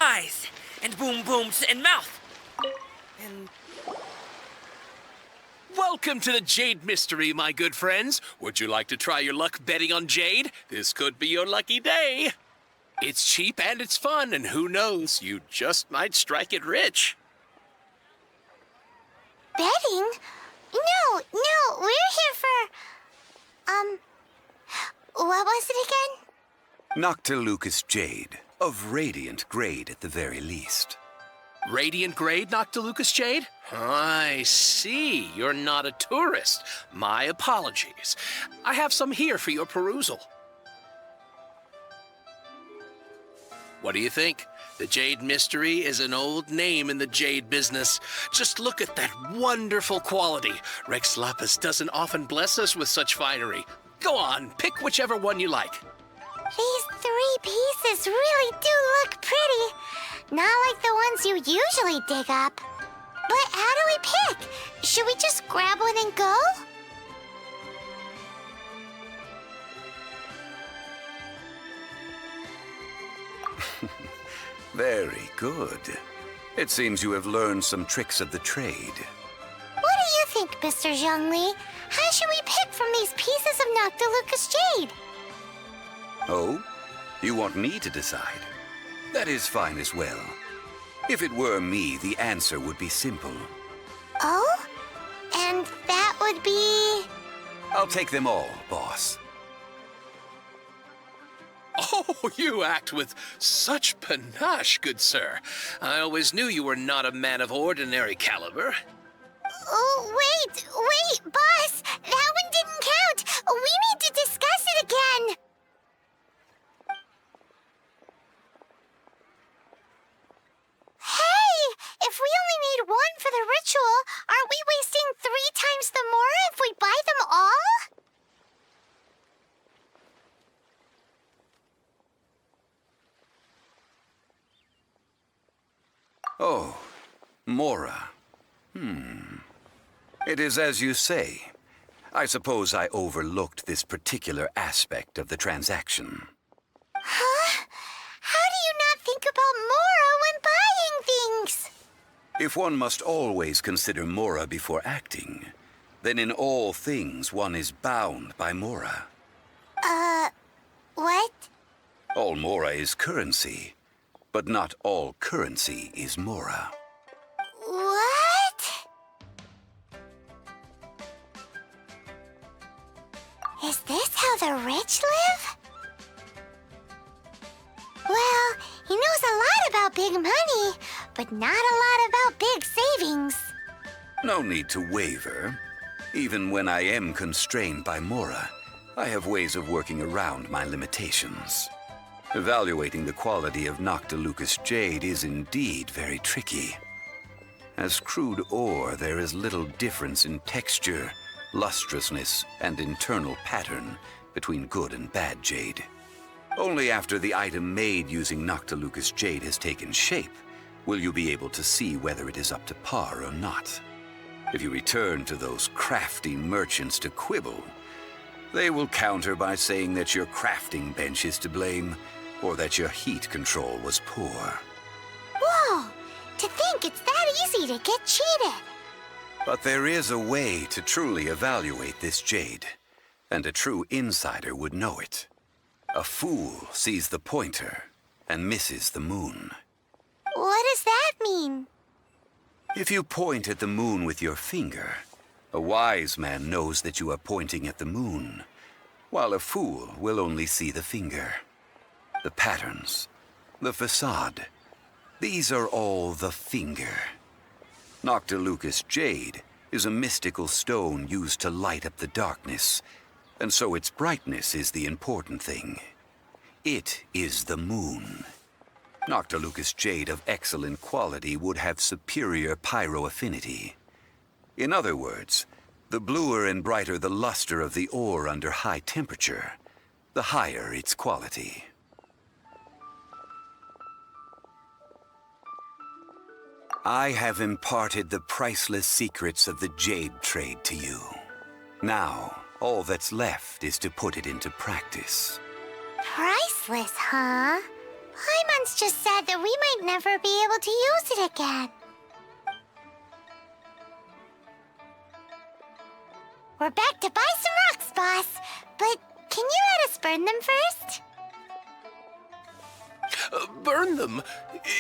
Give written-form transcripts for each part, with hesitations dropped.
eyes, and boom booms in mouth. And Welcome to the Jade Mystery, my good friends. Would you like to try your luck betting on Jade? This could be your lucky day. It's cheap and it's fun, and who knows, you just might strike it rich. Betting? No, we're here for... what was it again? Noctilucous Jade, of radiant grade at the very least. Radiant grade, Noctilucous Jade? I see. You're not a tourist. My apologies. I have some here for your perusal. What do you think? The Jade Mystery is an old name in the jade business. Just look at that wonderful quality. Rex Lapis doesn't often bless us with such finery. Go on, pick whichever one you like. These 3 pieces really do look pretty. Not like the ones you usually dig up. But how do we pick? Should we just grab one and go? Very good. It seems you have learned some tricks of the trade. What do you think, Mr. Zhongli? How should we pick from these pieces of Noctilucous Jade? Oh? You want me to decide? That is fine as well. If it were me, the answer would be simple. Oh? And that would be... I'll take them all, boss. Oh, you act with such panache, good sir. I always knew you were not a man of ordinary caliber. Oh, wait, boss! That one didn't count! We need to discuss it again! Hey! If we only need one for the ritual, aren't we wasting 3 times the more if we buy them all? Oh, Mora. It is as you say. I suppose I overlooked this particular aspect of the transaction. Huh? How do you not think about Mora when buying things? If one must always consider Mora before acting, then in all things one is bound by Mora. What? All Mora is currency, but not all currency is Mora. What? Is this how the rich live? Well, he knows a lot about big money, but not a lot about big savings. No need to waver. Even when I am constrained by Mora, I have ways of working around my limitations. Evaluating the quality of Noctilucous Jade is indeed very tricky. As crude ore, there is little difference in texture, lustrousness, and internal pattern between good and bad jade. Only after the item made using Noctilucous Jade has taken shape will you be able to see whether it is up to par or not. If you return to those crafty merchants to quibble, they will counter by saying that your crafting bench is to blame, or that your heat control was poor. Whoa! To think it's that easy to get cheated! But there is a way to truly evaluate this jade, and a true insider would know it. A fool sees the pointer and misses the moon. What does that mean? If you point at the moon with your finger, a wise man knows that you are pointing at the moon, while a fool will only see the finger. The patterns, the facade, these are all the finger. Noctilucous Jade is a mystical stone used to light up the darkness, and so its brightness is the important thing. It is the moon. Noctilucous Jade of excellent quality would have superior Pyro affinity. In other words, the bluer and brighter the luster of the ore under high temperature, the higher its quality. I have imparted the priceless secrets of the jade trade to you. Now, all that's left is to put it into practice. Priceless, huh? I'm friends just said that we might never be able to use it again. We're back to buy some rocks, boss. But can you let us burn them first? Burn them?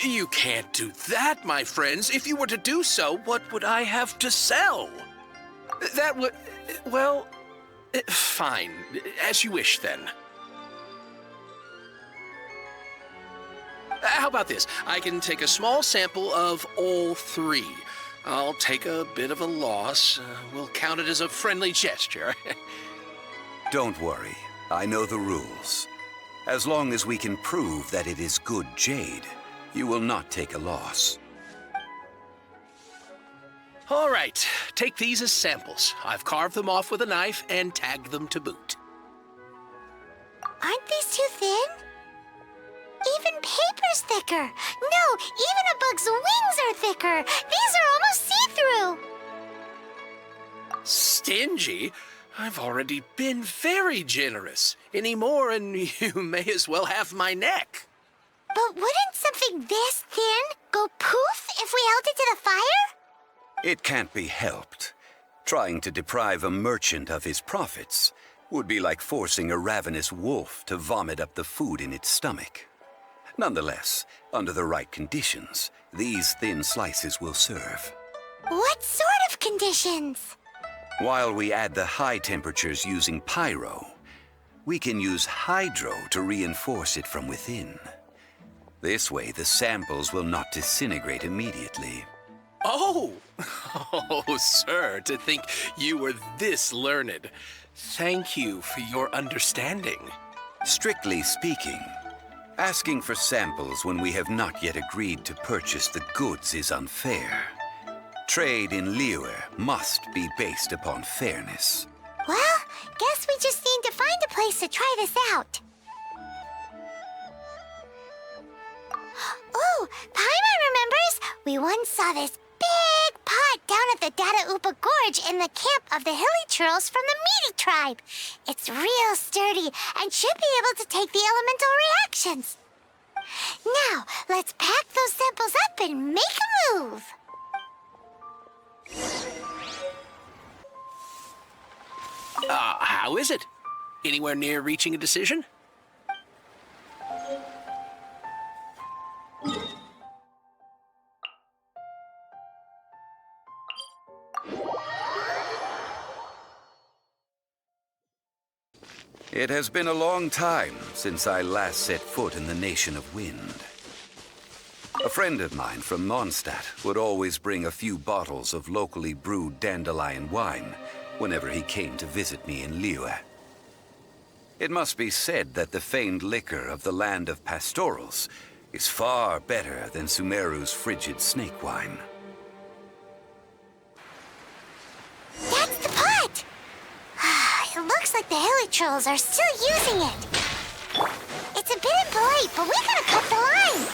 You can't do that, my friends. If you were to do so, what would I have to sell? That would... well... fine. As you wish, then. How about this? I can take a small sample of all three. I'll take a bit of a loss. We'll count it as a friendly gesture. Don't worry. I know the rules. As long as we can prove that it is good jade, you will not take a loss. All right. Take these as samples. I've carved them off with a knife and tagged them to boot. Aren't these too thin? Even paper's thicker. No, even a bug's wings are thicker. These are almost see-through. Stingy? I've already been very generous. Any more and you may as well have my neck. But wouldn't something this thin go poof if we held it to the fire? It can't be helped. Trying to deprive a merchant of his profits would be like forcing a ravenous wolf to vomit up the food in its stomach. Nonetheless, under the right conditions, these thin slices will serve. What sort of conditions? While we add the high temperatures using Pyro, we can use Hydro to reinforce it from within. This way, the samples will not disintegrate immediately. Oh! Oh, sir, to think you were this learned. Thank you for your understanding. Strictly speaking, asking for samples when we have not yet agreed to purchase the goods is unfair. Trade in Liyue must be based upon fairness. Well, guess we just need to find a place to try this out. Ooh, Paimon remembers we once saw this big pot down at the Dada Upa Gorge in the camp of the Hilichurls from the Meaty tribe. It's real sturdy and should be able to take the elemental reactions. Now, let's pack those samples up and make a move. How is it? Anywhere near reaching a decision? It has been a long time since I last set foot in the Nation of Wind. A friend of mine from Mondstadt would always bring a few bottles of locally brewed dandelion wine whenever he came to visit me in Liyue. It must be said that the famed liquor of the land of pastorals is far better than Sumeru's frigid snake wine. That's the pot! It looks like the Hilichurls are still using it. It's a bit impolite, but we gotta cut the line.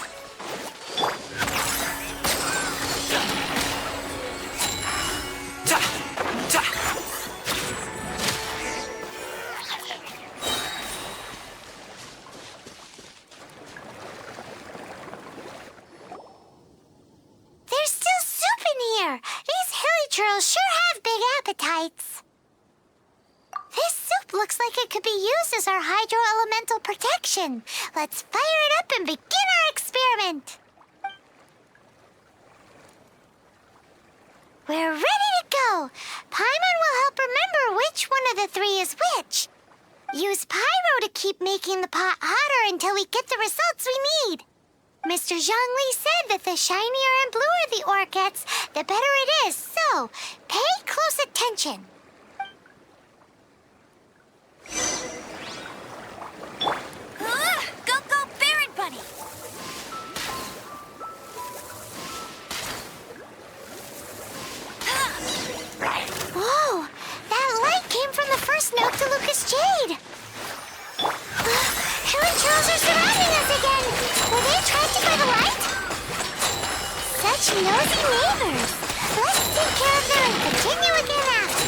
There's still soup in here. These Hilichurls sure have big appetites. This soup looks like it could be used as our hydro-elemental protection. Let's fire it up and begin our experiment. We're ready to go. Paimon will help remember which one of the three is which. Use Pyro to keep making the pot hotter until we get the results we need. Mr. Zhongli said that the shinier and bluer the ore gets, the better it is. So, pay close attention. Go, go, Baron Bunny! Whoa! That light came from the first Noctilucous Jade! Hilichurls are surrounding us again! Were they attracted by the light? Such nosy neighbors! Let's take care of them and continue again after.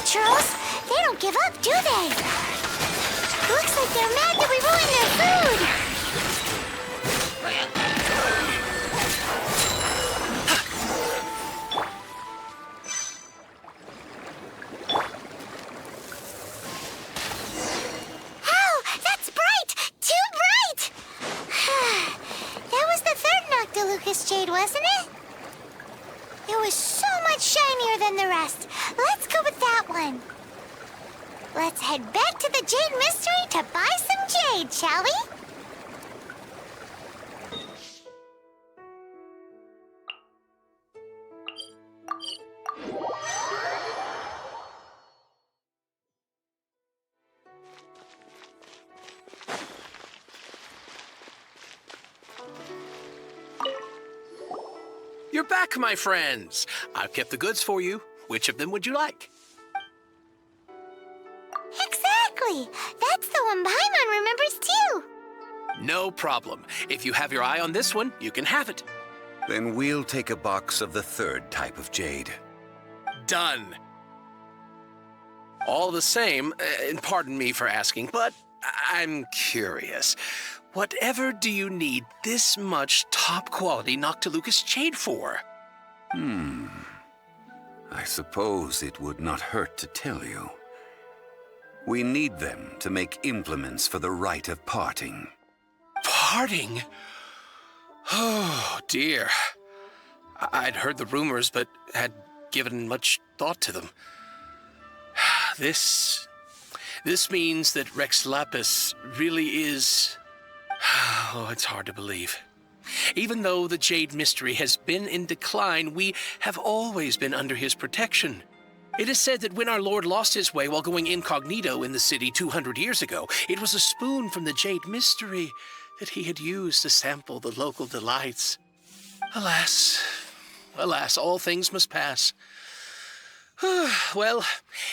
Hilichurls! They don't give up, do they? Looks like they're mad that we ruined their food! Ow! That's bright! Too bright! That was the third Noctilucous Jade, wasn't it? It was so much shinier than the rest. Let's go with that one. Let's head back to the Jade Mystery to buy some jade, shall we? You're back, my friends. I've kept the goods for you. Which of them would you like? Exactly! That's the one Paimon remembers too! No problem. If you have your eye on this one, you can have it. Then we'll take a box of the third type of jade. Done. All the same, and pardon me for asking, but I'm curious. Whatever do you need this much top-quality Noctilucous Jade for? I suppose it would not hurt to tell you. We need them to make implements for the rite of parting. Parting? Oh, dear. I'd heard the rumors, but had given much thought to them. This means that Rex Lapis really is... Oh, it's hard to believe. Even though the Jade Mystery has been in decline, we have always been under his protection. It is said that when our Lord lost his way while going incognito in the city 200 years ago, it was a spoon from the Jade Mystery that he had used to sample the local delights. Alas, all things must pass. Well,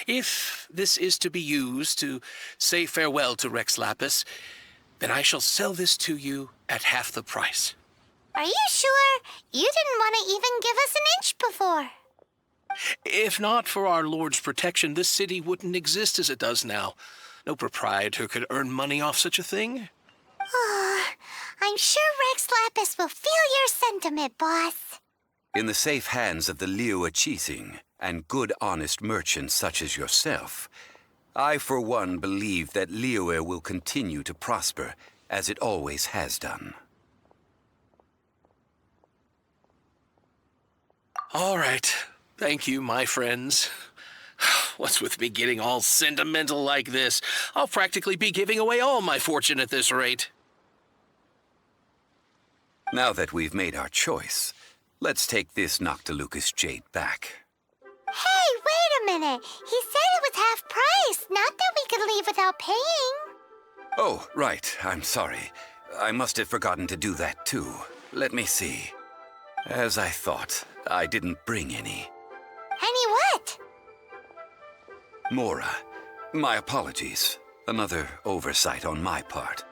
if this is to be used to say farewell to Rex Lapis, then I shall sell this to you at half the price. Are you sure? You didn't want to even give us an inch before. If not for our Lord's protection, this city wouldn't exist as it does now. No proprietor could earn money off such a thing. Oh, I'm sure Rex Lapis will feel your sentiment, boss. In the safe hands of the Liyue and good honest merchants such as yourself, I for one believe that Liyue will continue to prosper as it always has done. All right. Thank you, my friends. What's with me getting all sentimental like this? I'll practically be giving away all my fortune at this rate. Now that we've made our choice, let's take this Noctilucous Jade back. Hey, wait a minute. He said it was half price, not that we could leave without paying. Oh, right. I'm sorry. I must have forgotten to do that too. Let me see. As I thought, I didn't bring any. Any what? Mora, my apologies. Another oversight on my part.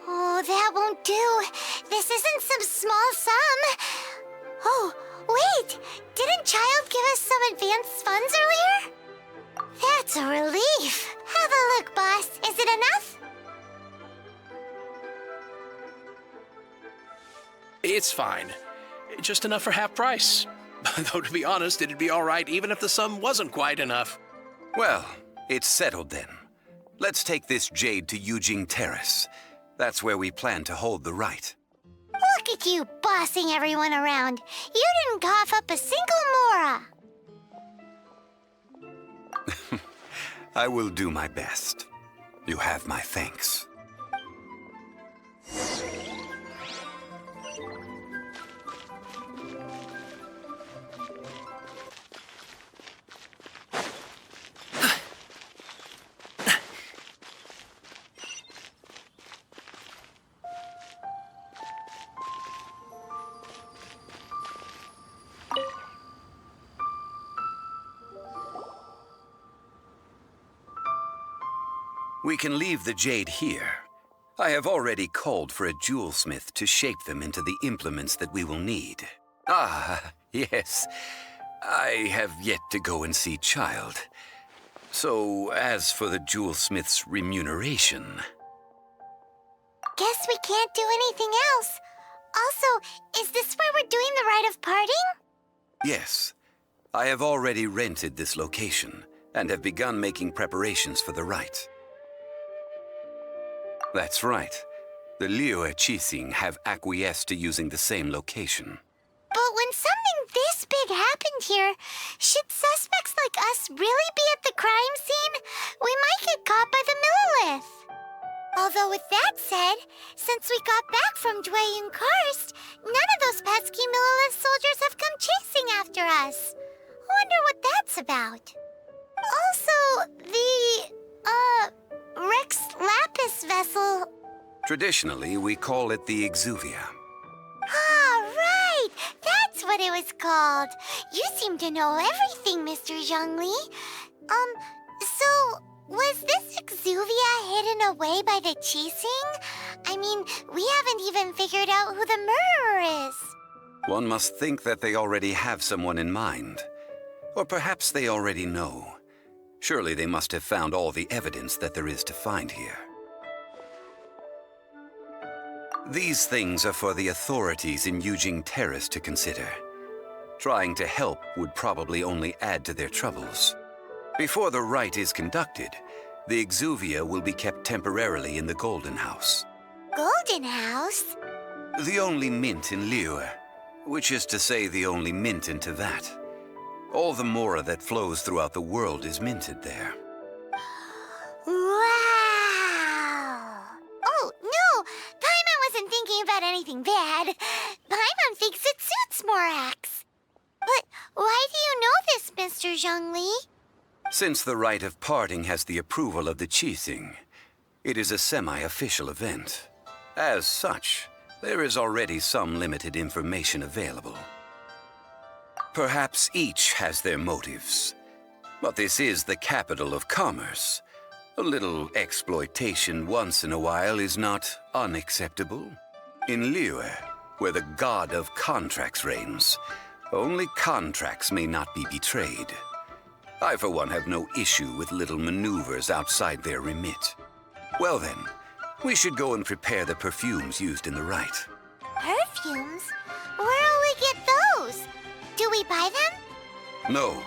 Oh, that won't do. This isn't some small sum. Oh, wait. Didn't Child give us some advanced funds earlier? That's a relief. Have a look, boss. Is it enough? It's fine. Just enough for half price. Though, to be honest, it'd be all right even if the sum wasn't quite enough. Well, it's settled then. Let's take this jade to Yujing Terrace. That's where we plan to hold the rite. Look at you bossing everyone around. You didn't cough up a single Mora. I will do my best. You have my thanks. We can leave the jade here. I have already called for a jewelsmith to shape them into the implements that we will need. Ah, yes. I have yet to go and see Child. So, as for the jewelsmith's remuneration... Guess we can't do anything else. Also, is this where we're doing the rite of parting? Yes. I have already rented this location, and have begun making preparations for the rite. That's right. The Liyue have acquiesced to using the same location. But when something this big happened here, should suspects like us really be at the crime scene? We might get caught by the Millilith. Although with that said, since we got back from Dwayne Karst, none of those pesky Millilith soldiers have come chasing after us. Wonder what that's about. Also, the, Rex Lapis vessel... Traditionally, we call it the Exuvia. Ah, right! That's what it was called. You seem to know everything, Mr. Zhongli. So, was this Exuvia hidden away by the Qixing? I mean, we haven't even figured out who the murderer is. One must think that they already have someone in mind. Or perhaps they already know. Surely they must have found all the evidence that there is to find here. These things are for the authorities in Yujing Terrace to consider. Trying to help would probably only add to their troubles. Before the rite is conducted, the Exuvia will be kept temporarily in the Golden House. Golden House? The only mint in Liyue, which is to say the only mint in Teyvat. All the mora that flows throughout the world is minted there. Wow! Oh, no! Paimon wasn't thinking about anything bad. Paimon thinks it suits Morax. But why do you know this, Mr. Zhongli? Since the rite of parting has the approval of the Qixing, it is a semi-official event. As such, there is already some limited information available. Perhaps each has their motives, but this is the capital of commerce. A little exploitation once in a while is not unacceptable. In Liyue, where the god of contracts reigns, only contracts may not be betrayed. I, for one, have no issue with little maneuvers outside their remit. Well then, we should go and prepare the perfumes used in the rite. Perfumes? Where'll we get those? Do we buy them? No.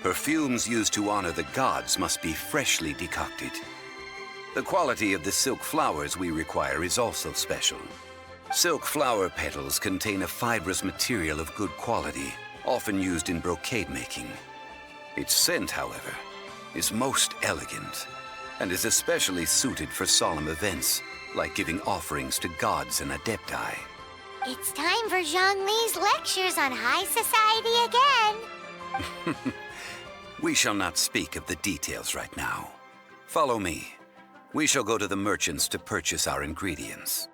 Perfumes used to honor the gods must be freshly decocted. The quality of the silk flowers we require is also special. Silk flower petals contain a fibrous material of good quality, often used in brocade making. Its scent, however, is most elegant, and is especially suited for solemn events, like giving offerings to gods and adepti. It's time for Zhongli's lectures on high society again. We shall not speak of the details right now. Follow me. We shall go to the merchants to purchase our ingredients.